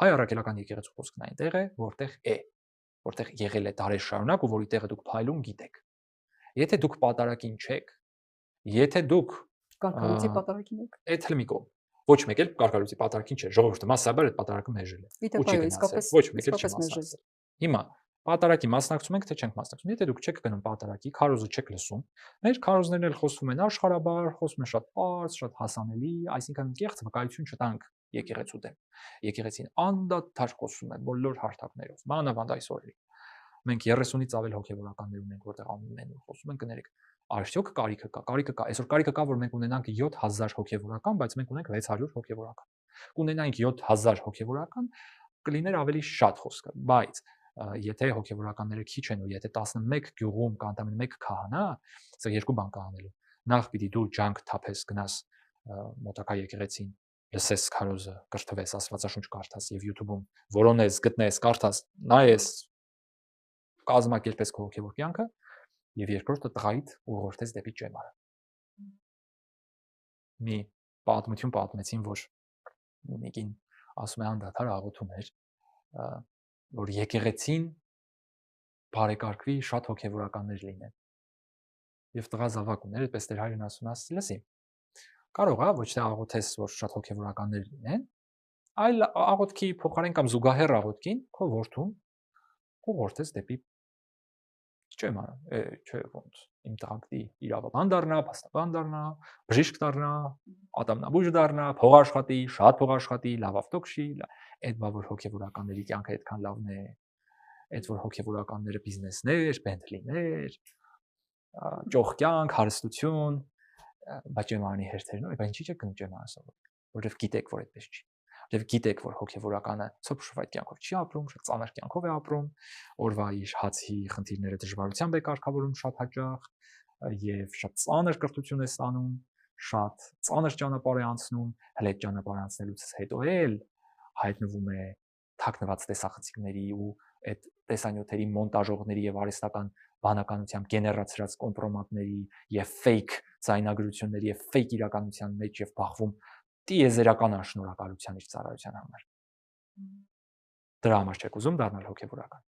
Հայ առաքելական եկեղեցու խոսքն այնտեղ է, որտեղ եղել է դարեր շարունակ ու որի տեղը դուք փայլուն գիտեք։ Եթե դուք պատարագին չեք, եթե դուք կարգալուծի պատարագին եք, այդ հլմի կողմ ոչ մեկ էլ կարգալուծի պատարագին չէ, ժողովուրդը massաբար այդ պատարագը մեժել է։ Ու չի գնացել, ոչ մեկ էլ չի մասնակցել։ Հիմա պատարագի մասնակցում ենք թե չենք մասնակցում։ Եթե դուք չեք գնում պատարագի, քարոզը չեք լսում, մեր քարոզներն էլ խոսում են աշխարհաբար, խոսում են շատ པարզ, շատ հասանելի, այսինքն կեղծ վկայություն չտանք եկեղեցու դեմ։ Եկեղեցին անդադար խոսում է բոլոր հարթակներով, մանավանդ այսօր։ Մենք 30-ից ավել հոգևորականներ ունենք, որտեղ ամեն օր խոսում են, կներեք, արդյոք կարիքը կա, այսօր կարիքը կա, որ մենք ունենանք 7000 հոգևորական, բայց մենք ունենք 600 հոգևորական։ Կունենանք 7000 հոգևորական, կլիներ ավելի շատ խոսքը, բայց եթե հոգևորականները քիչ են ու եթե 11 գյուղում կա ընդամենը 1 քահանա, սա երկու բան կա անելու։ Նախ պիտի դու ջանք թափես, գնաս մոտակա եկեղեցին, լսես քարոզը, կրթվես, Աստվածաշունչ կարդաս եւ YouTube-ում որոնես, գտնես, կարդաս, նայես, կազմակերպես քո հոգևոր կյանքը եւ երկրորդը տղայիդ ուղղորդես դեպի ճեմարը։ Մի պատմություն պատմեցին, որ մեկին ասում է անդադար աղոթում էր, որ եկեղեցին բարեկարգվի, շատ հոգևորականներ լինեն։ Եվ տղա զավակ ուներ, այդպես Տեր հայրն ասում է, լսի, կարող է ոչ թե աղոթես, որ շատ հոգևորականներ լինեն, այլ աղոթքի փոխարեն կամ զուգահեռ աղոթքին քո որդուն ուղղորդես դեպի ճեմարը, չէ ոնց, իմ տղան պիտի իրավաբան դառնա, փաստաբան դառնա, բժիշկ դառնա, ատամնաբույժ դառնա, փող աշխատի, շատ փող աշխատի, լավ ավտո քշի, այդ բա որ հոգևորականների կյանքը այդքան լավն է, այդ որ հոգևորականները բիզնեսներ, բենթլիներ, ճոխ կյանք, հարստություն, բայց ճեմարանի հերթերն ու բայց ինչի՞ չեք գնում ճեմարը սովորել, որովհետև գիտեք, որ այդպես չի։ Եվ գիտեք, որ հոգևորականը սոփշվայտ կյանքով չի ապրում, շատ ծանր կյանքով է ապրում, օրվա իր հացի խնդիրները դժվարությամբ է կարգավորում շատ հաճախ եւ շատ ծանր կրթություն է ստանում, շատ ծանր ճանապարհ է անցնում, հենց ճանապարհ անցնելուց հետո էլ հայտնվում է թաքնված տեսախցիկների ու այդ տեսանյութերի մոնտաժողների եւ արհեստական բանականությամբ գեներացրած կոմպրոմատների եւ ֆեյք ցայնագրությունների եւ ֆեյք իրականության մեջ եւ բախվում տիեզերական անշնորհակալության իր ծառայության համար։ Դրա համար չեք ուզում դառնալ հոգևորական։